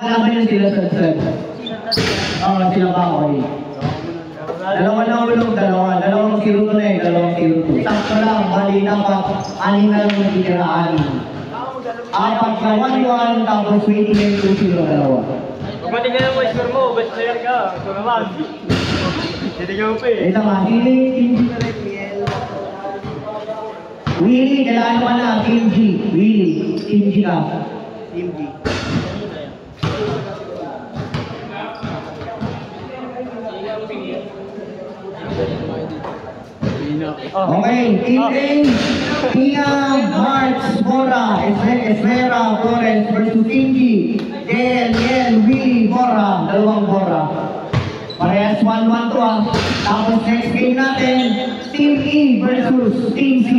Alam yun sila sa set. Oo, sila pa okay. Dalawang 0-2 na eh, dalawang 0-2. Sakto lang, bali na pa, anin na lang nagkikiraan. Apat na 1-1, tapos waiting na yung 2-0 dalawa. Pati ka naman score mo, best player ka. Ito naman. Hindi ka pa eh. Ito nga, Willie, kailangan mo na, Team G. Willie, Team G ka. Team G. Okay, Team A, Tia, Marks, Bora, Esmera, Flores versus Team G. JL, Willie, Bora, dalawang Bora. Parehas 1-1 to ah. Tapos next game natin, Team E versus Team C.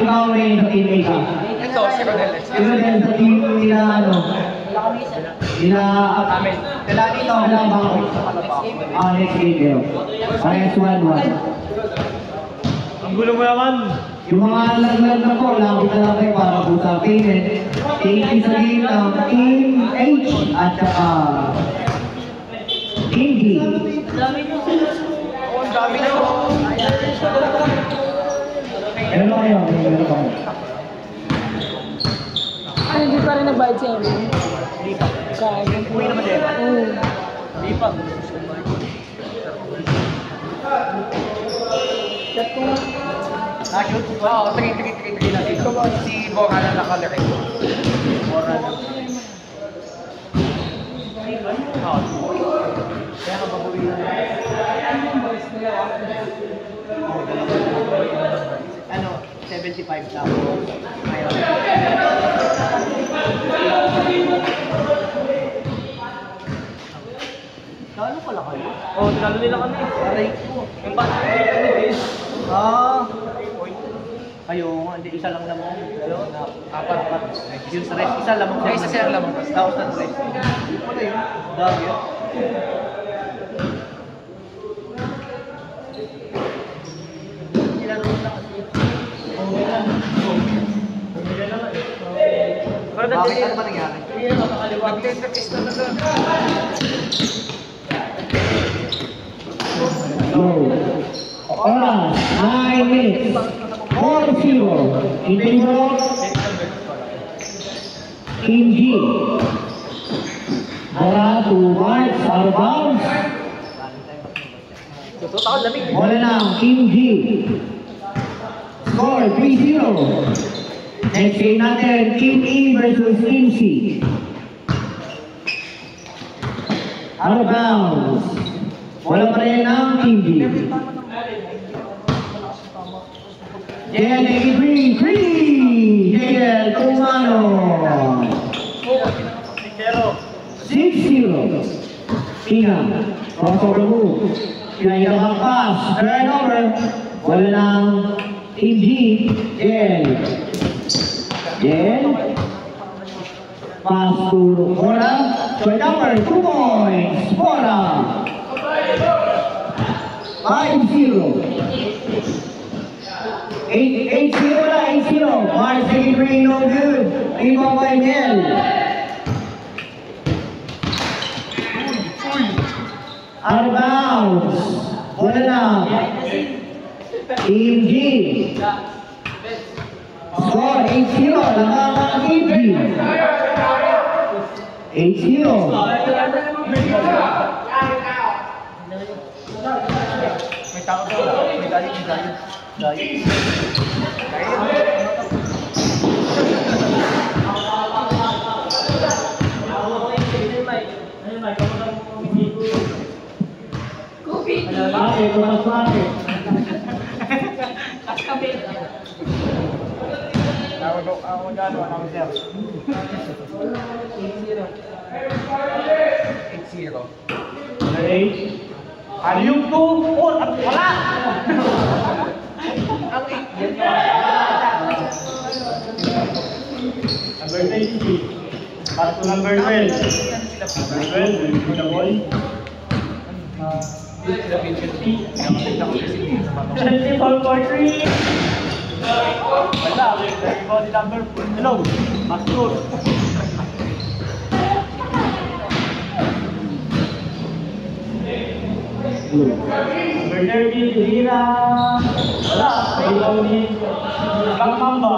Ikaw rin sa Team A ka. Ito, si Rodel. Ikaw din sa team nila ano. Kailangan dito, kailangan ba ako? Next game kayo. Parehas 1-1. Ang gulo mo naman. Yung mga laglag na po, lapit na lang kayo para po sa payment. Thank you sa game ng Team H at saka Team D. Ang dami na po. Meron kayo, meron kayo. Ay, hindi pa rin nagbayad siya. Hindi pa. Kaya. Uwi naman din. Oo. Hindi pa. Chat ko nga. Shoot? Oo, tigil natin. Si Bora na nakalari. Bora na. Kaya ka babuwi na. Ano? 75 tapos. Mayroon. Kano pala kayo? Oo, tinalo nila kami. Aray ko. Yung bata ko kami din. Kayo nga, hindi isa lang lamang. Apat. Yung sa rest, isa lamang. Isa siya lamang. Tapos na rest. Ano yun? Dami yun. Bakit? Ano ba nangyari? Nag-test na na. Oras, 9 minutes. 4-0. In favor of Team G. Bora to Marks, out of bounds. Bola lang, Team G. Score 3-0. Next game natin, Team E versus Team C. Out of bounds. Bola pa rin ang Team G. JL 83, JL Tumano. 6-0. Tina, crossover move. Pinahirap ang pass, turnover. Wala ng Team G, JL. JL. Pass to Bora. Short number, 2 points. Bora. 5-0. 8-0 na, 8-0. Mars 83, no good. Rebound by Nel. Out of bounds. Bola na. Team G. Score 8-0. Lakas ang Team G. 8-0. May tao daw. May galit. Ano yung 2? Oh, wala! Ang 8 yan. Number 20. Pass to number 12. Number 12, with the ball. 20 ball for 3. Wala. Everybody number 4. Hello. Mastur. Number 30, Hira. Wala. Ilaw ni Black Mamba.